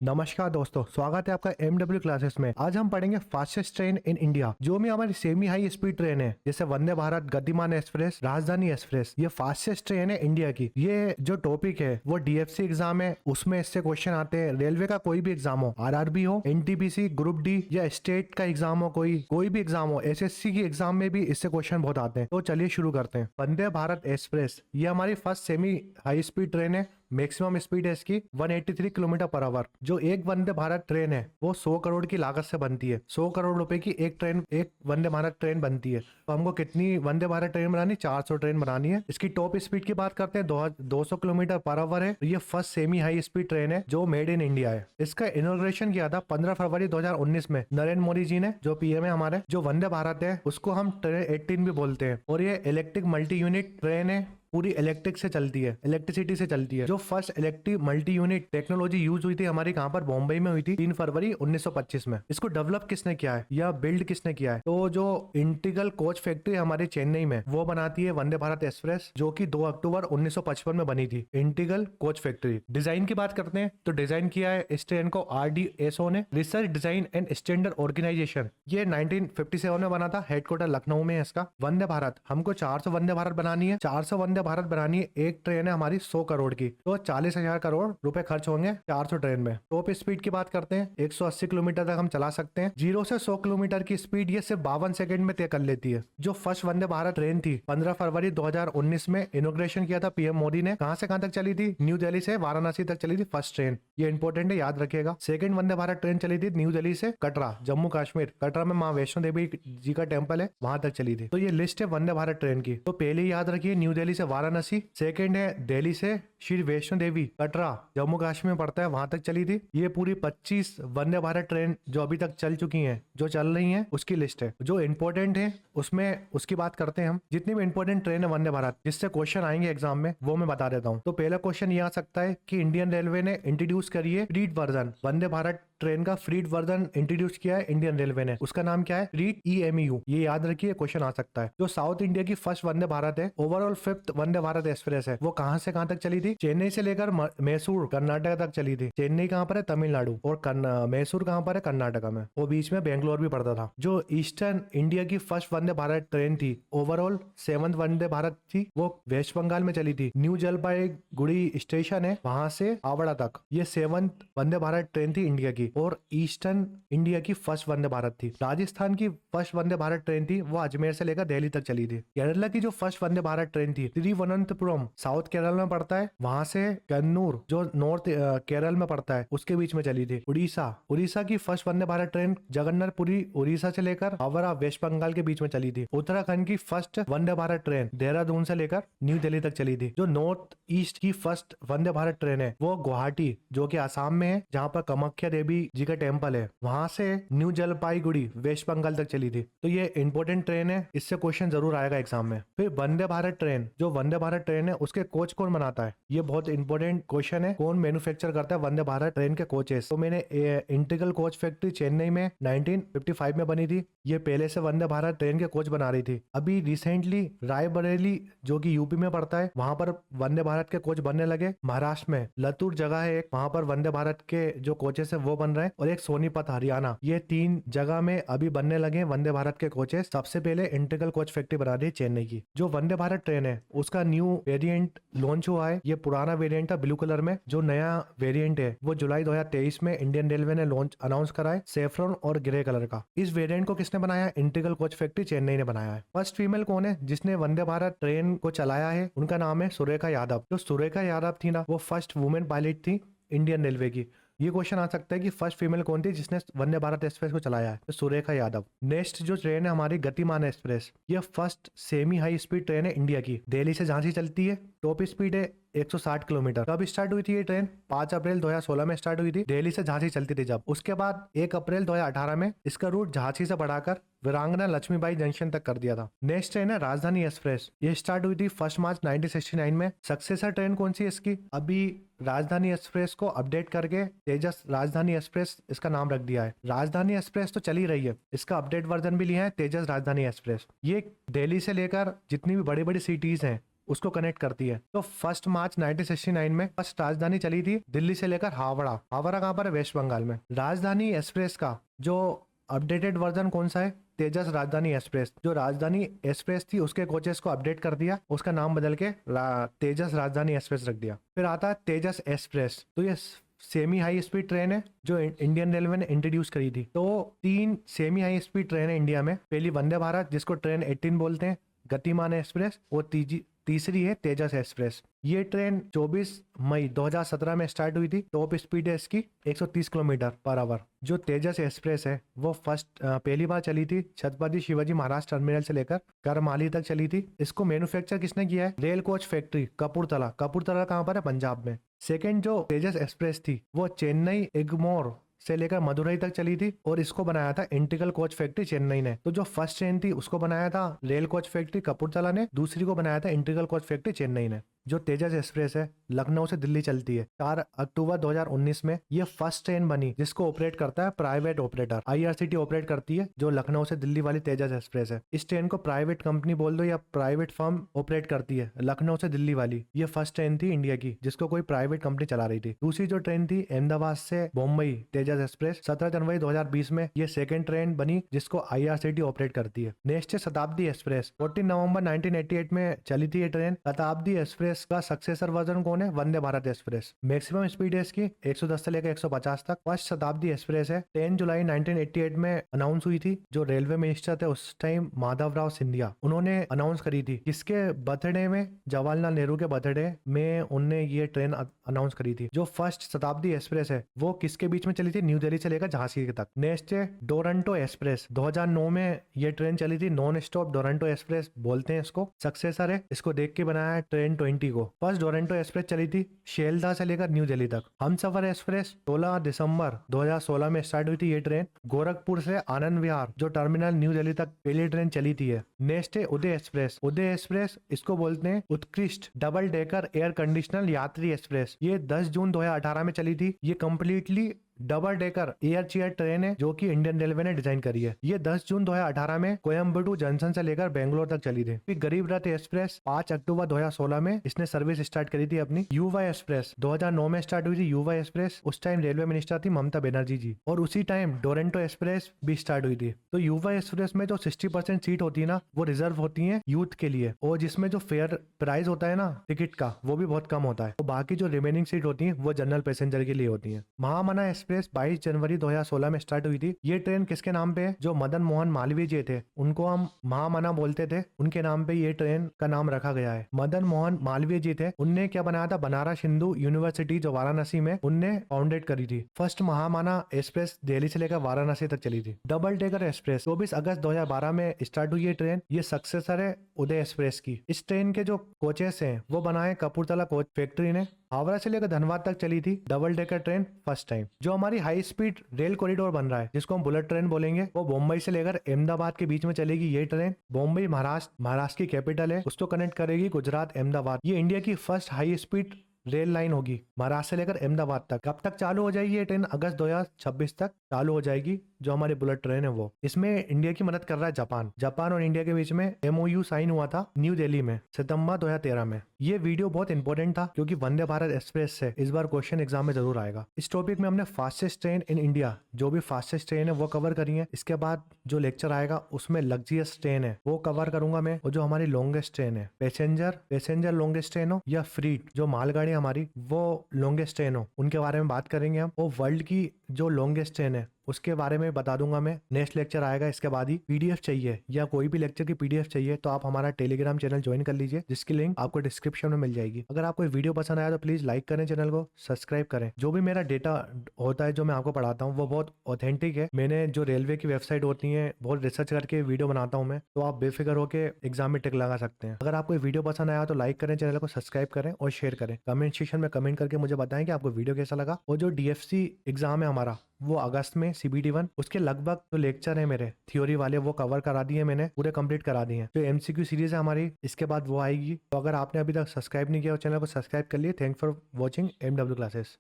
नमस्कार दोस्तों, स्वागत है आपका MW क्लासेस में। आज हम पढ़ेंगे फास्टेस्ट ट्रेन इन इंडिया, जो भी हमारी सेमी हाई स्पीड ट्रेन है, जैसे वंदे भारत, गतिमान एक्सप्रेस, राजधानी एक्सप्रेस। ये फास्टेस्ट ट्रेन है इंडिया की। ये जो टॉपिक है वो DFC एग्जाम है, उसमें इससे क्वेश्चन आते हैं। रेलवे का कोई भी एग्जाम हो, RRB हो, NTPC, ग्रुप D या स्टेट का एग्जाम हो, कोई भी एग्जाम हो, SSC की एग्जाम में भी इससे क्वेश्चन बहुत आते हैं। तो चलिए शुरू करते हैं। वंदे भारत एक्सप्रेस ये हमारी first semi high speed train है। मैक्सिमम स्पीड है इसकी 183 किलोमीटर पर आवर। जो एक वंदे भारत ट्रेन है वो 100 करोड़ की लागत से बनती है। 100 करोड़ रुपए की एक वंदे भारत ट्रेन बनती है। तो हमको कितनी वंदे भारत ट्रेन बनानी? 400 ट्रेन बनानी है। इसकी टॉप स्पीड की बात करते हैं, 200 किलोमीटर पर आवर है। ये first semi high speed train है जो मेड इन इंडिया है। इसका इनॉग्रेशन किया था 15 फरवरी 2019 में नरेंद्र मोदी जी ने, जो PM है हमारे। जो वंदे भारत है उसको हम ट्रेन 18 भी बोलते हैं, और ये इलेक्ट्रिक मल्टी यूनिट ट्रेन है। पूरी इलेक्ट्रिक से चलती है, इलेक्ट्रिसिटी से चलती है। जो first electric multi unit technology use हुई थी हमारी कहां पर? बॉम्बे में हुई थी 3 फरवरी 1925 में। इसको डेवलप किसने किया है या बिल्ड किसने किया है? तो जो इंटीग्रल कोच फैक्ट्री हमारे चेन्नई में, वो बनाती है वंदे भारत एक्सप्रेस, जो कि 2 अक्टूबर 1955 में बनी थी। Integral coach factory. डिजाइन की बात करते हैं तो डिजाइन किया है इस ट्रेन को RDSO ने, research design and standard organisation. ये 1957 में बना था। हेडक्वार्टर लखनऊ में है इसका। वंदे भारत, हमको 400 वंदे भारत बनानी है। 400 वंदे भारत बनानी है। एक ट्रेन है हमारी 100 करोड़ की, तो 40,000 करोड़ रुपए खर्च होंगे 400 ट्रेन में। टॉप स्पीड की बात करते हैं, 180 किलोमीटर तक हम चला सकते हैं। 0 से 100 किलोमीटर की स्पीड ये सिर्फ 52 सेकंड में तय कर लेती है। जो फर्स्ट वंदे भारत ट्रेन थी 15 फरवरी 2019 में इनॉग्रेशन किया था PM मोदी ने। कहां से कहां तक चली थी? न्यू दिल्ली से वाराणसी तक चली थी फर्स्ट ट्रेन। ये इंपॉर्टेंट है, याद रखिएगा। सेकंड वंदे भारत ट्रेन चली थी न्यू दिल्ली से कटरा, जम्मू कश्मीर। कटरा में माँ वैष्णो देवी जी का टेम्पल है, वहां तक चली थी। तो ये लिस्ट है वंदे भारत ट्रेन की। तो पहले ही याद रखिए न्यू दिल्ली से वाराणसी। सेकंड है दिल्ली से श्री वैष्णो देवी कटरा, जम्मू कश्मीर में पड़ता है, वहां तक चली थी। ये पूरी 25 वंदे भारत ट्रेन जो अभी तक चल चुकी हैं, जो चल रही हैं, उसकी लिस्ट है। जो इंपॉर्टेंट है उसमें उसकी बात करते हैं हम। जितनी भी इंपॉर्टेंट ट्रेन है वंदे भारत जिससे क्वेश्चन आएंगे एग्जाम में, वो मैं बता देता हूँ। तो पहला क्वेश्चन ये आ सकता है कि इंडियन रेलवे ने इंट्रोड्यूस करी है freight version. Vande Bharat train का फ्रीड वर्जन इंट्रोड्यूस किया है इंडियन रेलवे ने। उसका नाम क्या है? Freight EMU। ये याद रखिए, क्वेश्चन आ सकता है। जो साउथ इंडिया की फर्स्ट वंदे भारत है, overall 5th Vande Bharat express है, वो कहां से कहां तक चली थी? चेन्नई से लेकर मैसूर कर्नाटक तक चली थी। चेन्नई कहां पर है? तमिलनाडु। और मैसूर कहां पर है? कर्नाटका में। वो बीच में बेंगलोर भी पड़ता था। जो ईस्टर्न इंडिया की फर्स्ट वंदे भारत ट्रेन थी, ओवरऑल 7th वंदे भारत थी, वो वेस्ट बंगाल में चली थी। न्यू जलपाईगुड़ी स्टेशन है, वहां से हावड़ा तक। ये 7th वंदे भारत ट्रेन थी इंडिया की, और ईस्टर्न इंडिया की फर्स्ट वंदे भारत थी। राजस्थान की फर्स्ट वंदे भारत ट्रेन थी, वो अजमेर से लेकर दिल्ली तक चली थी। केरला की जो फर्स्ट वंदे भारत ट्रेन थी तिरुवनंतपुरम, साउथ केरल में पड़ता है, वहां से कन्नूर जो नॉर्थ केरल में पड़ता है, उसके बीच में चली थी। उड़ीसा की फर्स्ट वंदे भारत ट्रेन जगन्नाथपुरी उड़ीसा से लेकर हावड़ा वेस्ट बंगाल के बीच में चली थी। उत्तराखंड की फर्स्ट वंदे भारत ट्रेन देहरादून से लेकर न्यू दिल्ली तक चली थी। जो नॉर्थ ईस्ट की फर्स्ट वंदे भारत ट्रेन है वो गुवाहाटी, जो कि आसाम में है, जहाँ पर कामाख्या देवी जी का टेम्पल है, वहां से न्यू जलपाईगुड़ी वेस्ट बंगाल तक चली थी। तो ये इंपॉर्टेंट ट्रेन है, इससे क्वेश्चन जरूर आएगा एग्जाम में। फिर वंदे भारत ट्रेन, जो वंदे भारत ट्रेन है उसके कोच कौन बनाता है? ये बहुत इंपॉर्टेंट क्वेश्चन है। कौन मैन्युफैक्चर करता है वंदे भारत ट्रेन के कोचेस? तो मैंने इंटीग्रल कोच फैक्ट्री चेन्नई में 1955 में बनी थी। ये पहले से वंदे भारत ट्रेन के कोच बना रही थी। अभी रिसेंटली रायबरेली, जो कि यूपी में पड़ता है, वहां पर वंदे भारत के कोच बनने लगे। महाराष्ट्र में लतूर जगह है एक, वहां पर वंदे भारत के जो कोचेस है वो बन रहे हैं। और एक सोनीपत हरियाणा, ये 3 जगह में अभी बनने लगे वंदे भारत के कोचेस। सबसे पहले इंटीग्रल कोच फैक्ट्री बना दी चेन्नई की। जो वंदे भारत ट्रेन है उसका न्यू वेरिएंट लॉन्च हुआ है। ये पुराना वेरिएंट था ब्लू कलर में, जो नया वेरिएंट है वो जुलाई 2023 में इंडियन रेलवे ने अनाउंस करा है, सेफ्रॉन और ग्रे कलर का। इस वेरिएंट को किसने बनाया? इंटीग्रल कोच फैक्ट्री चेन्नई ने बनाया है। फर्स्ट फीमेल कौन है जिसने वंदे भारत ट्रेन को चलाया है? उनका नाम है सुरेखा यादव। जो सुरेखा यादव थी ना, वो फर्स्ट वुमेन पायलट थी इंडियन रेलवे की। ये क्वेश्चन आ सकता है कि फर्स्ट फीमेल कौन थी जिसने वंदे भारत एक्सप्रेस को चलाया है? तो सुरेखा यादव। नेक्स्ट जो ट्रेन है हमारी गतिमान एक्सप्रेस, ये first semi high speed train है इंडिया की। दिल्ली से झांसी चलती है। टॉप स्पीड है 160 किलोमीटर। कब स्टार्ट हुई थी ये ट्रेन? 5 अप्रैल 2016 में स्टार्ट हुई थी। दिल्ली से झांसी चलती थी जब। उसके बाद 1 अप्रैल 2018 में इसका रूट झांसी से बढ़ाकर वीरांगना लक्ष्मीबाई जंक्शन तक कर दिया था। नेक्स्ट ट्रेन है राजधानी एक्सप्रेस। ये स्टार्ट हुई थी 1 मार्च 1969 में। सक्सेसर ट्रेन कौन सी है इसकी? अभी राजधानी एक्सप्रेस को अपडेट करके तेजस राजधानी एक्सप्रेस इसका नाम रख दिया है। राजधानी एक्सप्रेस तो चली रही है, इसका अपडेट वर्जन भी लिया है तेजस राजधानी एक्सप्रेस। ये दिल्ली से लेकर जितनी भी बड़ी बड़ी सिटीज हैं उसको कनेक्ट करती है। तो 1 मार्च 1969 में फर्स्ट राजधानी चली थी दिल्ली से लेकर हावड़ा। हावड़ा कहाँ पर है? वेस्ट बंगाल में। राजधानी एक्सप्रेस का जो अपडेटेड वर्जन कौन सा है? तेजस राजधानी एक्सप्रेस। जो राजधानी एक्सप्रेस थी उसके कोचेस को अपडेट कर दिया, उसका नाम बदल के तेजस राजधानी एक्सप्रेस रख दिया। फिर आता है तेजस एक्सप्रेस। तो ये सेमी हाई स्पीड ट्रेन है जो इंडियन रेलवे ने इंट्रोड्यूस करी थी। तो 3 सेमी हाई स्पीड ट्रेन है इंडिया में। पहली वंदे भारत जिसको ट्रेन 18 बोलते हैं, गतिमान एक्सप्रेस, और तीसरी है तेजस एक्सप्रेस। ये ट्रेन 24 मई 2017 में स्टार्ट हुई थी। टॉप स्पीड है इसकी 130 किलोमीटर पर आवर। जो तेजस एक्सप्रेस है वो पहली बार चली थी छत्रपति शिवाजी महाराज टर्मिनल से लेकर करमाली तक चली थी। इसको मैन्युफैक्चर किसने किया है? Rail coach factory Kapurthala. Kapurthala कहाँ पर है? पंजाब में। सेकेंड जो तेजस एक्सप्रेस थी वो चेन्नई एग्मोर से लेकर मदुरई तक चली थी, और इसको बनाया था इंटीग्रल कोच फैक्ट्री चेन्नई ने। तो जो फर्स्ट ट्रेन थी उसको बनाया था रेल कोच फैक्ट्री कपूरथला ने, दूसरी को बनाया था इंटीग्रल कोच फैक्ट्री चेन्नई ने। जो तेजस एक्सप्रेस है लखनऊ से दिल्ली चलती है। 4 अक्टूबर 2019 में ये फर्स्ट ट्रेन बनी जिसको ऑपरेट करता है प्राइवेट ऑपरेटर। आईआरसीटी ऑपरेट करती है जो लखनऊ से दिल्ली वाली तेजस एक्सप्रेस है। इस ट्रेन को प्राइवेट कंपनी बोल दो या प्राइवेट फर्म ऑपरेट करती है, लखनऊ से दिल्ली वाली। ये फर्स्ट ट्रेन थी इंडिया की जिसको कोई प्राइवेट कंपनी चला रही थी। दूसरी जो ट्रेन थी अहमदाबाद से मुंबई तेजस एक्सप्रेस, 17 जनवरी 2020 में ये सेकेंड ट्रेन बनी जिसको आईआरसीटी ऑपरेट करती है। नेक्स्ट है शताब्दी एक्सप्रेस। 14 नवंबर 1988 में चली थी ये ट्रेन। शताब्दी एक्सप्रेस का सक्सेसर वर्जन कौन है? Vande Bharat express. Maximum speed है इसकी 110 से लेकर 150 तक। फर्स्ट शताब्दी एक्सप्रेस है 10 जुलाई 1988 में अनाउंस हुई थी। जो रेलवे मिनिस्टर थे उस टाइम माधवराव सिंधिया, उन्होंने अनाउंस करी थी। किसके बर्थडे में? जवाहरलाल नेहरू के बर्थडे में उनने ये ट्रेन अनाउंस करी थी। जो फर्स्ट शताब्दी एक्सप्रेस है वो किसके बीच में चली थी? न्यू दिल्ली से लेकर झांसी तक। नेक्स्ट है डोरंटो एक्सप्रेस। 2009 में ये ट्रेन चली थी। नॉन स्टॉप डोरंटो एक्सप्रेस बोलते हैं इसको। सक्सेसर है, इसको देख के बनाया है ट्रेन 20 को। फर्स्ट डोरंटो एक्सप्रेस चली थी शेलदा से लेकर न्यू दिल्ली तक। हमसफर एक्सप्रेस 16 दिसंबर 2016 में स्टार्ट हुई थी ये ट्रेन। गोरखपुर से आनंद विहार जो टर्मिनल न्यू दिल्ली तक पहली ट्रेन चली थी है। नेक्स्ट है उदय एक्सप्रेस। उदय एक्सप्रेस इसको बोलते हैं उत्कृष्ट डबल डेकर एयर कंडीशनर यात्री एक्सप्रेस। ये 10 जून 2018 में चली थी। ये completely double decker air chair train है जो कि इंडियन रेलवे ने डिजाइन करी है। ये 10 जून 2018 में कोयम्बटूर जंक्शन से लेकर बेंगलोर तक चली थी। फिर गरीब रथ एक्सप्रेस 5 अक्टूबर 2016 में इसने सर्विस स्टार्ट करी थी अपनी। युवा एक्सप्रेस 2009 में स्टार्ट हुई थी युवा एक्सप्रेस। उस टाइम रेलवे मिनिस्टर थी ममता बनर्जी जी, और उसी टाइम डोरंटो एक्सप्रेस भी स्टार्ट हुई थी। तो युवा एक्सप्रेस में जो 60% सीट होती है ना वो रिजर्व होती है यूथ के लिए, और जिसमें जो फेयर प्राइस होता है ना टिकट का वो भी बहुत कम होता है। और बाकी जो रिमेनिंग सीट होती है वो जनरल पैसेंजर के लिए होती है। महामना एक्सप्रेस 22 जनवरी 2016 में स्टार्ट हुई थी। ये ट्रेन किसके नाम पे है? जो मदन मोहन मालवीय जी थे उनको हम महामना बोलते थे, उनके नाम पे ये ट्रेन का नाम रखा गया है। मदन मोहन मालवीय जी थे, उनने क्या बनाया था? बनारस हिंदू यूनिवर्सिटी जो वाराणसी में उनने फाउंडेड करी थी। फर्स्ट महामना एक्सप्रेस दिल्ली से लेकर वाराणसी तक चली थी। डबल डेकर एक्सप्रेस 24 अगस्त 2012 में स्टार्ट हुई ये ट्रेन। ये सक्सेसर है उदय एक्सप्रेस की। इस ट्रेन के जो कोचेस हैं वो बनाए कपूरथला कोच फैक्ट्री ने। हावड़ा से लेकर धनबाद तक चली थी double decker train first time. जो हमारी हाई स्पीड रेल कॉरिडोर बन रहा है जिसको हम बुलेट ट्रेन बोलेंगे, वो मुंबई से लेकर अहमदाबाद के बीच में चलेगी ये ट्रेन। मुंबई महाराष्ट्र की कैपिटल है, उसको कनेक्ट करेगी गुजरात अहमदाबाद। ये इंडिया की first high speed rail line होगी महाराष्ट्र से लेकर अहमदाबाद तक। कब तक चालू हो जाएगी ये ट्रेन? अगस्त 2026 तक चालू हो जाएगी जो हमारी बुलेट ट्रेन है वो। इसमें इंडिया की मदद कर रहा है जापान और इंडिया के बीच में MOU साइन हुआ था न्यू दिल्ली में सितंबर 2013 में। ये वीडियो बहुत इंपॉर्टेंट था क्योंकि वंदे भारत एक्सप्रेस से इस बार क्वेश्चन एग्जाम में जरूर आएगा। इस टॉपिक में हमने फास्टेस्ट ट्रेन इन इंडिया जो भी फास्टेस्ट ट्रेन है वो कवर करी है। इसके बाद जो लेक्चर आएगा उसमें लग्जरियस ट्रेन है वो कवर करूंगा मैं, और जो हमारी लॉन्गेस्ट ट्रेन है पैसेंजर लॉन्गेस्ट ट्रेन हो या फ्रीट जो मालगाड़ी हमारी वो लॉन्गेस्ट ट्रेन हो, उनके बारे में बात करेंगे हम। और वर्ल्ड की जो लॉन्गेस्ट ट्रेन है उसके बारे में बता दूंगा मैं। नेक्स्ट लेक्चर आएगा इसके बाद ही। PDF चाहिए या कोई भी लेक्चर की PDF चाहिए तो आप हमारा टेलीग्राम चैनल ज्वाइन कर लीजिए जिसकी लिंक आपको डिस्क्रिप्शन में मिल जाएगी। अगर आपको वीडियो पसंद आया तो प्लीज लाइक करें, चैनल को सब्सक्राइब करें। जो भी मेरा डेटा होता है जो मैं आपको पढ़ाता हूँ वो बहुत ऑथेंटिक है। मैंने जो रेलवे की वेबसाइट होती है बहुत रिसर्च करके वीडियो बनाता हूँ मैं, तो आप बेफिक्र होकर एग्जाम में टिक लगा सकते हैं। अगर आपको वीडियो पसंद आया तो लाइक करें, चैनल को सब्सक्राइब करें और शेयर करें। कमेंट सेक्शन में कमेंट करके मुझे बताएं कि आपको वीडियो कैसा लगा। और जो DFC एग्जाम है हमारा वो अगस्त में CBT 1, उसके लगभग जो लेक्चर है मेरे थ्योरी वाले वो कवर करा दिए मैंने, पूरे कंप्लीट करा दिए हैं। जो MCQ सीरीज है हमारी इसके बाद वो आएगी। तो अगर आपने अभी तक सब्सक्राइब नहीं किया तो चैनल को सब्सक्राइब कर लिए। Thank for watching MW classes.